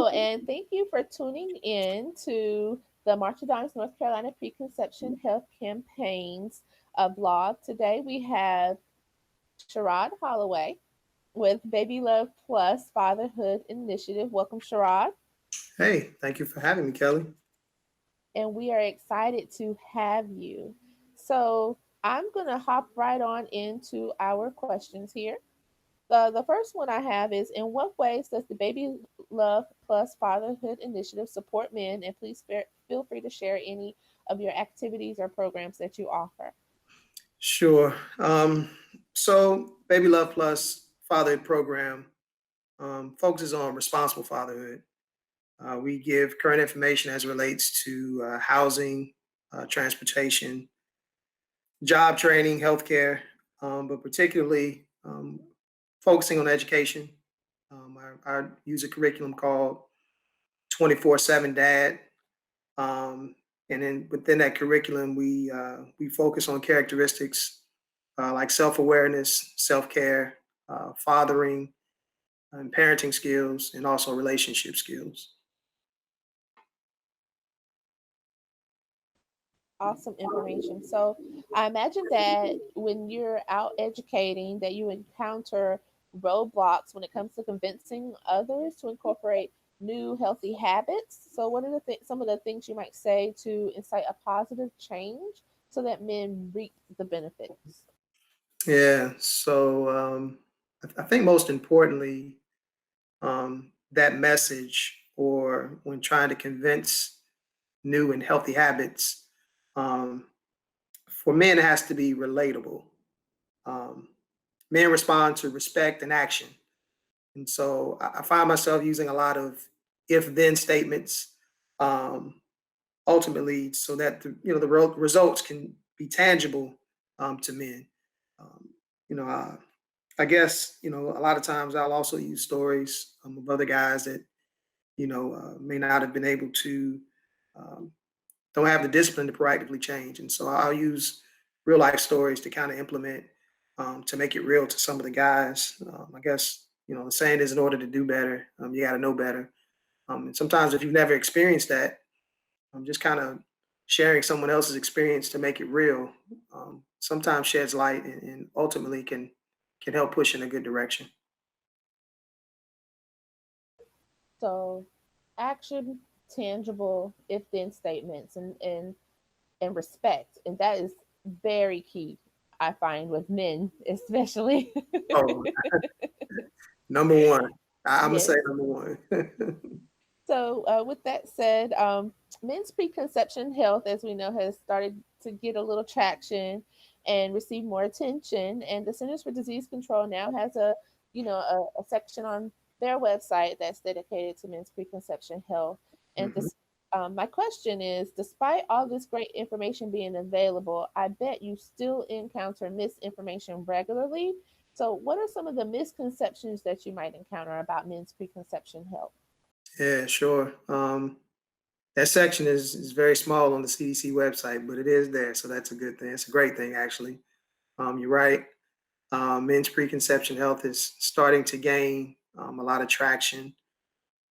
Hello, and thank you for tuning in to the March of Dimes North Carolina Preconception Health Campaigns blog. Today we have Sherod Holloway with Baby Love Plus Fatherhood Initiative. Welcome, Sherod. Hey, thank you for having me, Kelly. And we are excited to have you. So I'm going to hop right on into our questions here. The first one I have is, in what ways does the Baby Love Plus Fatherhood Initiative support men? And please feel free to share any of your activities or programs that you offer. Sure. So, Baby Love Plus Fatherhood Program focuses on responsible fatherhood. We give current information as it relates to housing, transportation, job training, healthcare, but particularly focusing on education. I use a curriculum called 24/7 Dad. Um, and then within that curriculum, we focus on characteristics like self-awareness, self-care, fathering, and parenting skills, and also relationship skills. Awesome information. So I imagine that when you're out educating, that you encounter roadblocks when it comes to convincing others to incorporate new healthy habits. So what are some of the things you might say to incite a positive change so that men reap the benefits? Yeah. So I think most importantly, that message, or when trying to convince new and healthy habits, um, for men, it has to be relatable. Um, Men respond to respect and action. And so I find myself using a lot of if then statements, um, ultimately, so that the results can be tangible to men. Um, you know, I guess a lot of times I'll also use stories of other guys that may not have been able to, um, don't have the discipline to proactively change, and so I'll use real life stories to kind of implement, to make it real to some of the guys. I guess the saying is, in order to do better, you got to know better. And sometimes if you've never experienced that, just kind of sharing someone else's experience to make it real, sometimes sheds light and ultimately can help push in a good direction. So action, tangible, if then statements, and respect. And that is very key, I find, with men, especially. Oh, number one. I'm gonna Yes. say number one. So, with that said, men's preconception health, as we know, has started to get a little traction and receive more attention. And the Centers for Disease Control now has a section on their website that's dedicated to men's preconception health. And Mhm. my question is, despite all this great information being available, I bet you still encounter misinformation regularly. So, what are some of the misconceptions that you might encounter about men's preconception health? Yeah, sure. That section is very small on the CDC website, but it is there, so that's a good thing. It's a great thing, actually. You're right. Men's preconception health is starting to gain a lot of traction,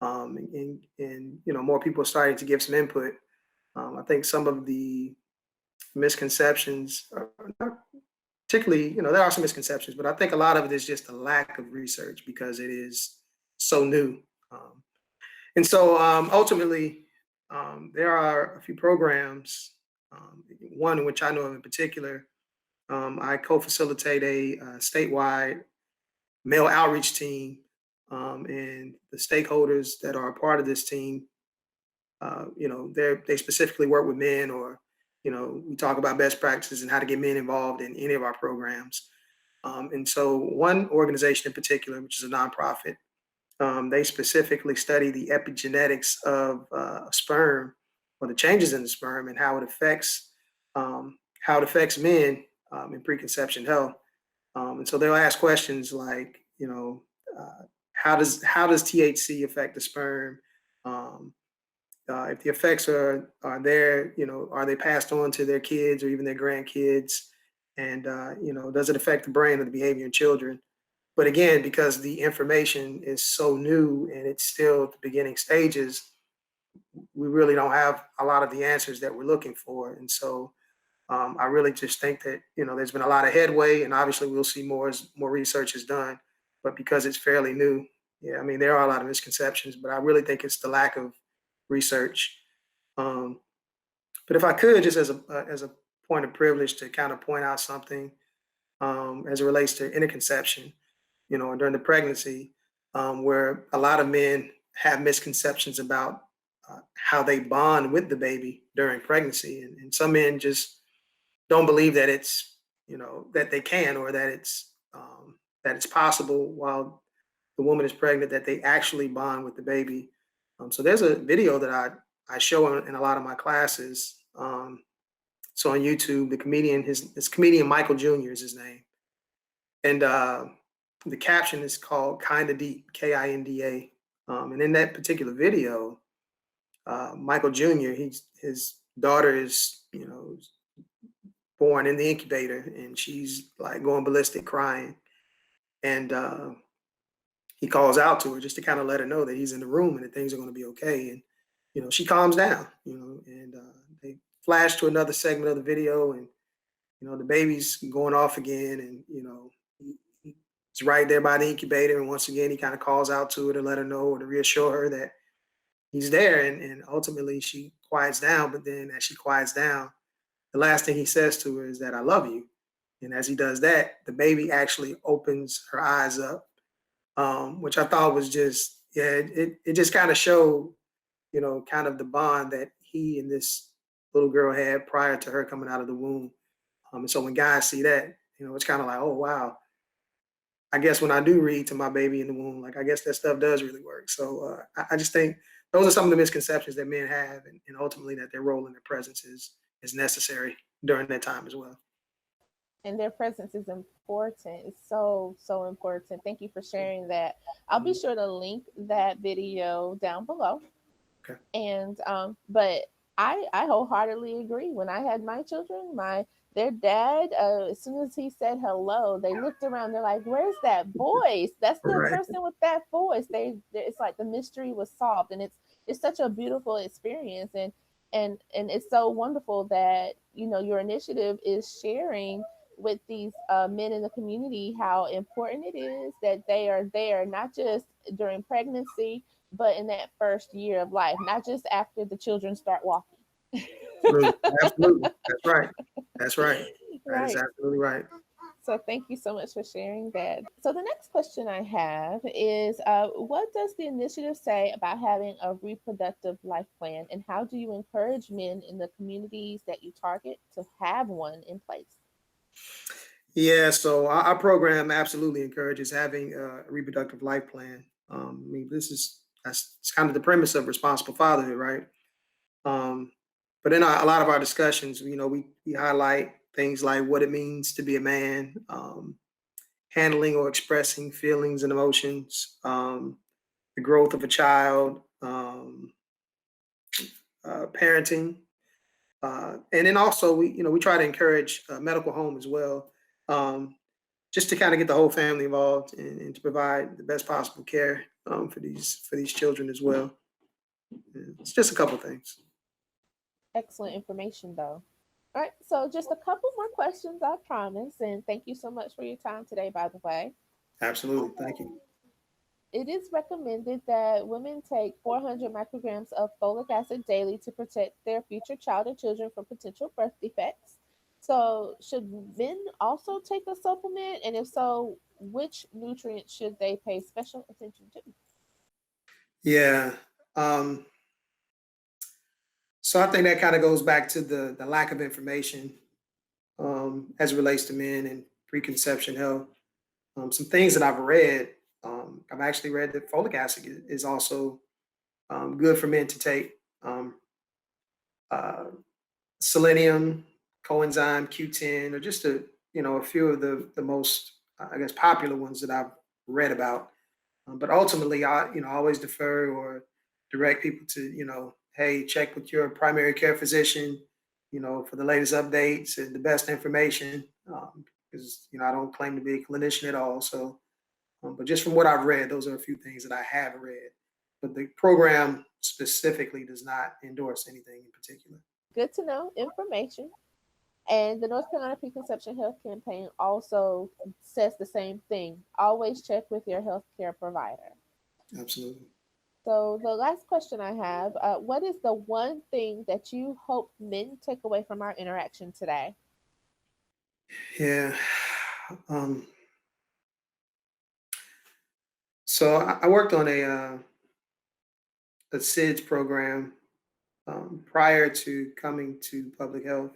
and more people are starting to give some input. I think some of the misconceptions are not particularly, there are some misconceptions, but I think a lot of it is just a lack of research because it is so new. Um, and so ultimately, there are a few programs, one in which I know of in particular. I co-facilitate a statewide male outreach team, and the stakeholders that are a part of this team, they specifically work with men, or we talk about best practices and how to get men involved in any of our programs. And so, one organization in particular, which is a nonprofit, they specifically study the epigenetics of sperm, or the changes in the sperm, and how it affects men in preconception health. And so they'll ask questions like, how does THC affect the sperm? Um, if the effects are there, are they passed on to their kids or even their grandkids? And does it affect the brain or the behavior in children? But again, because the information is so new and it's still at the beginning stages, we really don't have a lot of the answers that we're looking for. And so I really just think that there's been a lot of headway, and obviously we'll see more as more research is done. But because it's fairly new, yeah, I mean there are a lot of misconceptions, but I really think it's the lack of research. Um, but if I could, just as a point of privilege, to kind of point out something as it relates to interconception, during the pregnancy, where a lot of men have misconceptions about how they bond with the baby during pregnancy, and some men just don't believe that it's that they can, or that it's possible while the woman is pregnant that they actually bond with the baby. So there's a video that I show in a lot of my classes. So on YouTube, the comedian his comedian Michael Jr. is his name, and the caption is called "Kinda Deep," Kinda. And in that particular video, Michael Jr. His daughter is born in the incubator, and she's like going ballistic crying, and he calls out to her just to kind of let her know that he's in the room and that things are going to be okay. And she calms down. And they flash to another segment of the video, and the baby's going off again, and he's right there by the incubator, and once again he kind of calls out to her to let her know or to reassure her that he's there, and ultimately she quiets down. But then as she quiets down, the last thing he says to her is that "I love you." And as he does that, the baby actually opens her eyes up, which I thought was just, yeah, it just kind of showed, kind of the bond that he and this little girl had prior to her coming out of the womb. And so when guys see that, it's kind of like, oh, wow. I guess when I do read to my baby in the womb, like, I guess that stuff does really work. So I just think those are some of the misconceptions that men have, and ultimately that their role in their presence is necessary during that time as well. And their presence is important. It's so, so important. Thank you for sharing that. I'll be Mhm. sure to link that video down below. Okay. And but I wholeheartedly agree. When I had my children, my their dad, as soon as he said hello, they looked around. They're like, "Where's that voice? That's the Right. person with that voice." It's like the mystery was solved, and it's such a beautiful experience, and it's so wonderful that your initiative is sharing with these men in the community how important it is that they are there, not just during pregnancy, but in that first year of life, not just after the children start walking. Absolutely. Absolutely. That's right. That's right. That is Right. absolutely right. So thank you so much for sharing that. So the next question I have is, what does the initiative say about having a reproductive life plan, and how do you encourage men in the communities that you target to have one in place? Yeah, so our program absolutely encourages having a reproductive life plan. I mean, that's it's kind of the premise of responsible fatherhood, right? Um, but in a lot of our discussions, we highlight things like what it means to be a man, handling or expressing feelings and emotions, the growth of a child, parenting, and then also we try to encourage medical home as well, just to kind of get the whole family involved, and to provide the best possible care for these children as well. Yeah, it's just a couple things. Excellent information, though. All right, so just a couple more questions, I promise. And thank you so much for your time today, by the way. Absolutely, thank you. It is recommended that women take 400 micrograms of folic acid daily to protect their future child or children from potential birth defects. So, should men also take a supplement? And if so, which nutrient should they pay special attention to? Yeah. Um, so I think that kind of goes back to the lack of information as it relates to men and preconception health. Some things that I've read, I've actually read that folic acid is also good for men to take. Uh, Selenium, coenzyme Q10, or just a few of the most, I guess, popular ones that I've read about. But ultimately, I always defer or direct people to, hey, check with your primary care physician, for the latest updates and the best information. Because I don't claim to be a clinician at all. So But just from what I've read, those are a few things that I have read. But the program specifically does not endorse anything in particular. Good to know information. And the North Carolina Preconception Health Campaign also says the same thing. Always check with your healthcare provider. Absolutely. So, the last question I have, what is the one thing that you hope men take away from our interaction today? Yeah. Um, so I worked on a SIDS program prior to coming to public health.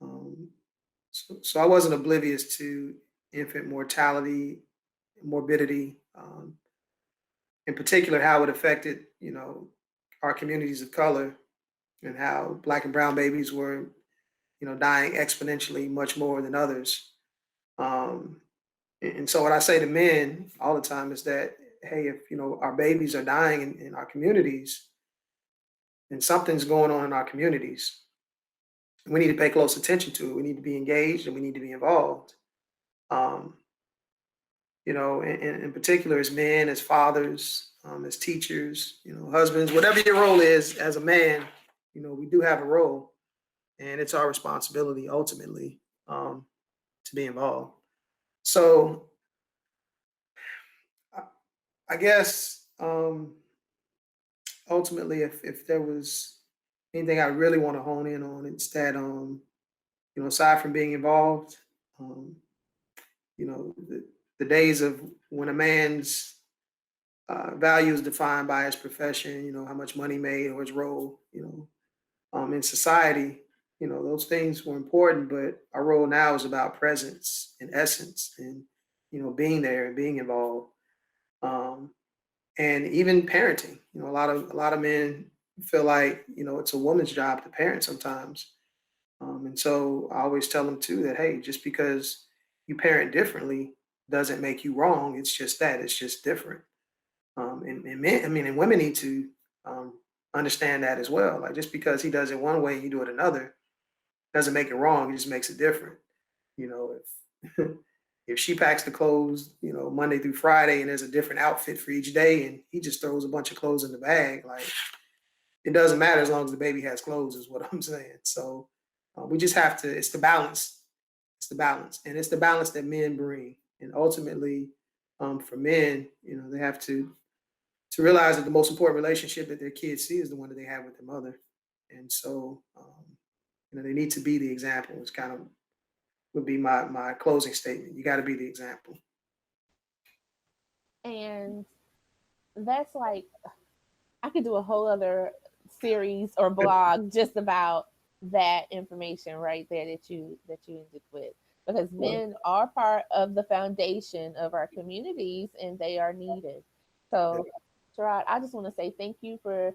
Um, so I wasn't oblivious to infant mortality, morbidity, in particular how it affected, our communities of color and how Black and brown babies were, dying exponentially much more than others. Um, and so what I say to men all the time is that, hey, if our babies are dying in our communities, then something's going on in our communities. We need to pay close attention to it. We need to be engaged and we need to be involved. Um, in particular as men, as fathers, as teachers, husbands, whatever your role is as a man, we do have a role, and it's our responsibility ultimately to be involved. So I, I guess ultimately, if there was anything I really want to hone in on, it's that aside from being involved, um, the days of when a man's value is defined by his profession, how much money made or his role, in society, those things were important, but our role now is about presence and essence and, being there and being involved. Um, and even parenting, a lot of men feel like, it's a woman's job to parent sometimes. And so I always tell them too that, hey, just because you parent differently doesn't make you wrong. It's just that it's just different. And men, I mean, and women need to understand that as well. Like just because he does it one way and you do it another doesn't make it wrong. It just makes it different. If if she packs the clothes, Monday through Friday, and there's a different outfit for each day, and he just throws a bunch of clothes in the bag, like it doesn't matter as long as the baby has clothes, is what I'm saying. So we just have to. It's the balance. It's the balance, and it's the balance that men bring. And ultimately, for men, they have to realize that the most important relationship that their kids see is the one that they have with their mother. And so, they need to be the example. It's kind of would be my closing statement. You got to be the example. And that's like, I could do a whole other series or blog just about that information right there that you ended with, because men are part of the foundation of our communities and they are needed. So, Sherod, I just want to say thank you for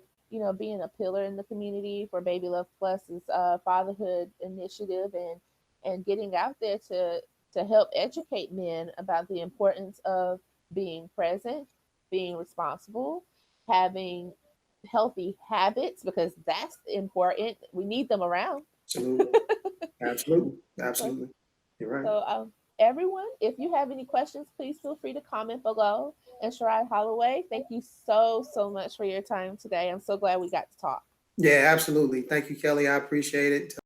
being a pillar in the community for Baby Love Plus's fatherhood initiative, and getting out there to help educate men about the importance of being present, being responsible, having healthy habits, because that's important. We need them around. Absolutely, absolutely, So, absolutely. You're right. everyone, if you have any questions, please feel free to comment below. And Sherod Holloway, thank you so much for your time today. I'm so glad we got to talk. Yeah, absolutely. Thank you, Kelly. I appreciate it.